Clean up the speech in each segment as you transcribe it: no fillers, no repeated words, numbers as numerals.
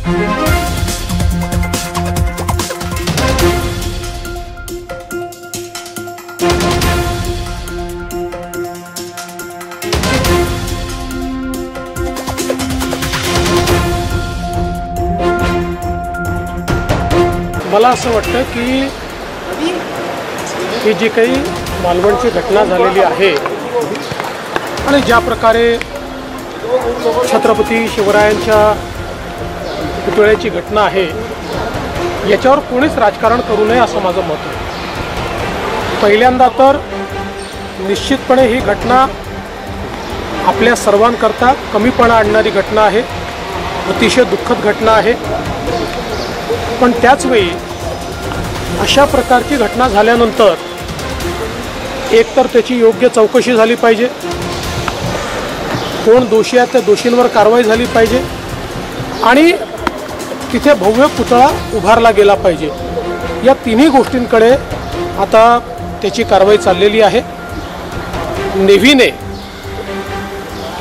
मला असं वाटतं की ही जी काही मालवणची घटना झालेली आहे आणि ज्या प्रकारे छत्रपती शिवरायांच्या पुतळ्याची घटना आहे याच्यावर कोणीच राजकारण करू नये असं माझं मत आहे। पहिल्यांदा तर निश्चितपणे ही घटना आपल्या सर्वांकरता कमीपणा आणणारी घटना आहे, अतिशय दुःखद घटना आहे। पण त्याच वेळी अशा प्रकारची घटना झाल्यानंतर एकतर त्याची योग्य चौकशी झाली पाहिजे, कोण दोषी आहे त्या दोषींवर कारवाई झाली पाहिजे आणि तिथे भव्य पुतळा उभारला गेला पाहिजे। या तिन्ही गोष्टींकडे आता त्याची कारवाई चाललेली आहे। नेव्हीने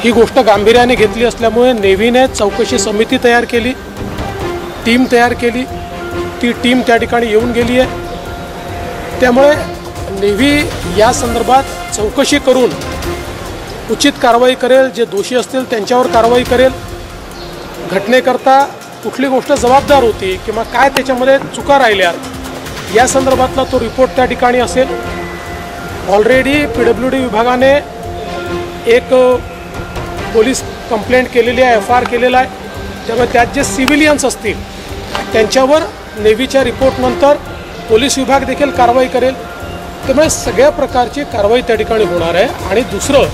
ही गोष्ट गांभीर्याने घेतली असल्यामुळे नेव्हीने चौकशी समिती तयार केली, टीम तयार केली, ती टीम त्या ठिकाणी येऊन गेली आहे। त्यामुळे नेव्ही या संदर्भात चौकशी करून उचित कारवाई करेल, जे दोषी असतील त्यांच्यावर कारवाई करेल। घटनेकरता कुठली गोष्ट जबाबदार होती किंवा काय त्याच्यामध्ये चुका राहिल्या या संदर्भातला तो रिपोर्ट त्या ठिकाणी असेल। ऑलरेडी PWD विभागाने एक पोलीस कंप्लेंट केलेली आहे, FIR केलेला आहे। त्यामुळे त्यात जे सिव्हिलियन्स असतील त्यांच्यावर नेव्हीच्या रिपोर्टनंतर पोलीस विभाग देखील कारवाई करेल। त्यामुळे सगळ्या प्रकारची कारवाई त्या ठिकाणी होणार आहे। आणि दुसरं,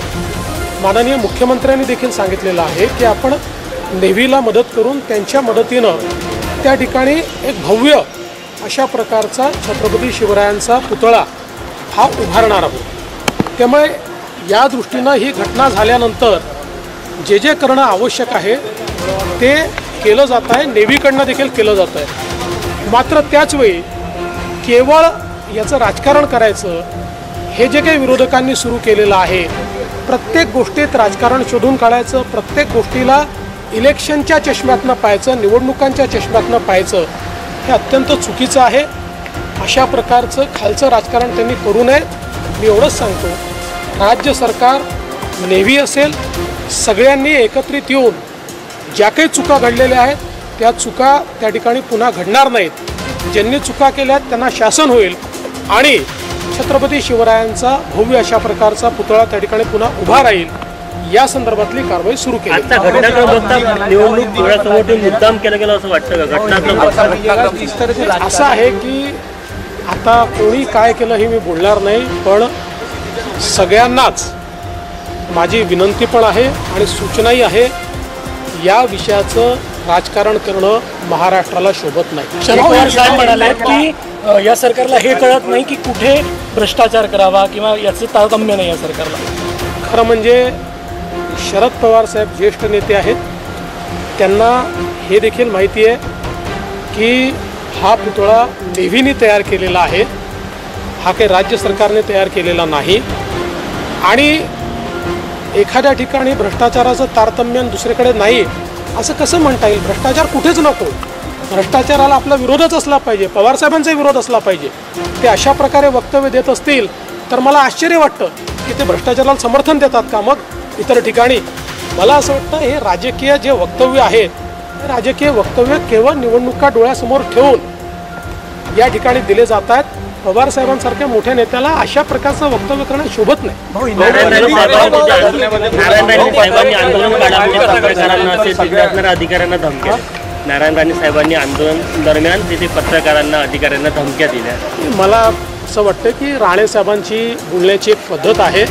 माननीय मुख्यमंत्र्यांनी देखील सांगितलेलं आहे की आपण नेव्हीला मदत करून त्यांच्या मदतीनं त्या ठिकाणी एक भव्य अशा प्रकारचा छत्रपती शिवरायांचा पुतळा हा उभारणार आहोत। त्यामुळे या दृष्टीनं ही घटना झाल्यानंतर जे जे करणं आवश्यक आहे ते केलं जात आहे, नेव्हीकडनं देखील केलं जात आहे। मात्र त्याचवेळी केवळ याचं राजकारण करायचं हे जे काही विरोधकांनी सुरू केलेलं आहे, प्रत्येक गोष्टीत राजकारण शोधून काढायचं, प्रत्येक गोष्टीला इलेक्शनच्या चष्म्यातनं पाहायचं, निवडणुकांच्या चष्म्यातनं पाहायचं, हे अत्यंत चुकीचं आहे। अशा प्रकारचं खालचं राजकारण त्यांनी करू नये। मी एवढंच सांगतो, राज्य सरकार, नेव्ही असेल, सगळ्यांनी एकत्रित येऊन ज्या काही चुका घडलेल्या आहेत त्या चुका त्या ठिकाणी पुन्हा घडणार नाहीत। ज्यांनी चुका केल्या त्यांना शासन होईल आणि छत्रपती शिवरायांचा भव्य अशा प्रकारचा पुतळा त्या ठिकाणी पुन्हा उभा राहील, या संदर्भातली कारवाई सुरू केली। आता घटनाक्रम बघता निवडणूक डोळ्यासमोर मुद्दाम केलं गेलं असं वाटतं का? घटनाक्रम असं आहे की आता कोणी काय केलं हे मी बोलणार नाही, पण सगळ्यांनाच माझी विनंती पण आहे आणि सूचनाही आहे, या विषयाचं राजकारण करणं महाराष्ट्राला शोभत नाही। शरद पवार साहेब म्हणाले की या सरकारला हे कळत नाही की कुठे भ्रष्टाचार करावा किंवा याचं तारतम्य नाही या सरकारला। खरं म्हणजे शरद पवार साहेब ज्येष्ठ नेते आहेत, त्यांना हे देखील माहिती आहे की हा पुतळा नेव्हीने तयार केलेला आहे, हा काही राज्य सरकारने तयार केलेला नाही। आणि एखाद्या ठिकाणी भ्रष्टाचाराचं तारतम्य दुसरीकडे नाही असं कसं म्हणता येईल? भ्रष्टाचार कुठेच नको, भ्रष्टाचाराला आपला विरोधच असला पाहिजे, पवारसाहेबांचा विरोध असला पाहिजे। ते अशा प्रकारे वक्तव्य देत असतील तर मला आश्चर्य वाटतं की ते भ्रष्टाचाराला समर्थन देतात का मग इतर ठिकाणी? मला असं वाटतं हे राजकीय जे वक्तव्य आहेत, हे राजकीय वक्तव्य केवळ निवडणुका डोळ्यासमोर ठेवून या ठिकाणी दिले जात आहेत। पवार साहेबांसारख्या मोठ्या नेत्याला अशा प्रकारचं वक्तव्य करणं शोभत नाही। नारायण राणे साहेबांनी आंदोलन दरम्यान तिथे पत्रकारांना, अधिकाऱ्यांना धमक्या दिल्या। मला असं वाटतं की राणे साहेबांची बोलण्याची एक पद्धत आहे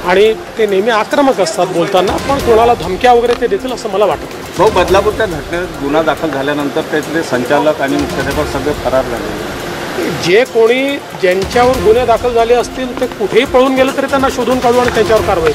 आणि ते नेहमी आक्रमक असतात बोलताना, पण कोणाला धमक्या वगैरे ते देतील असं मला वाटत नाही। भाऊ, बदलापूरच्या घटनेत गुन्हा दाखल झाल्यानंतर त्यातले संचालक आणि मुख्याध्यापक सगळे फरार झाले। जे कोणी ज्यांच्यावर गुन्हे दाखल झाले असतील ते कुठेही पळून गेलं तरी त्यांना शोधून काढू आणि त्यांच्यावर कारवाई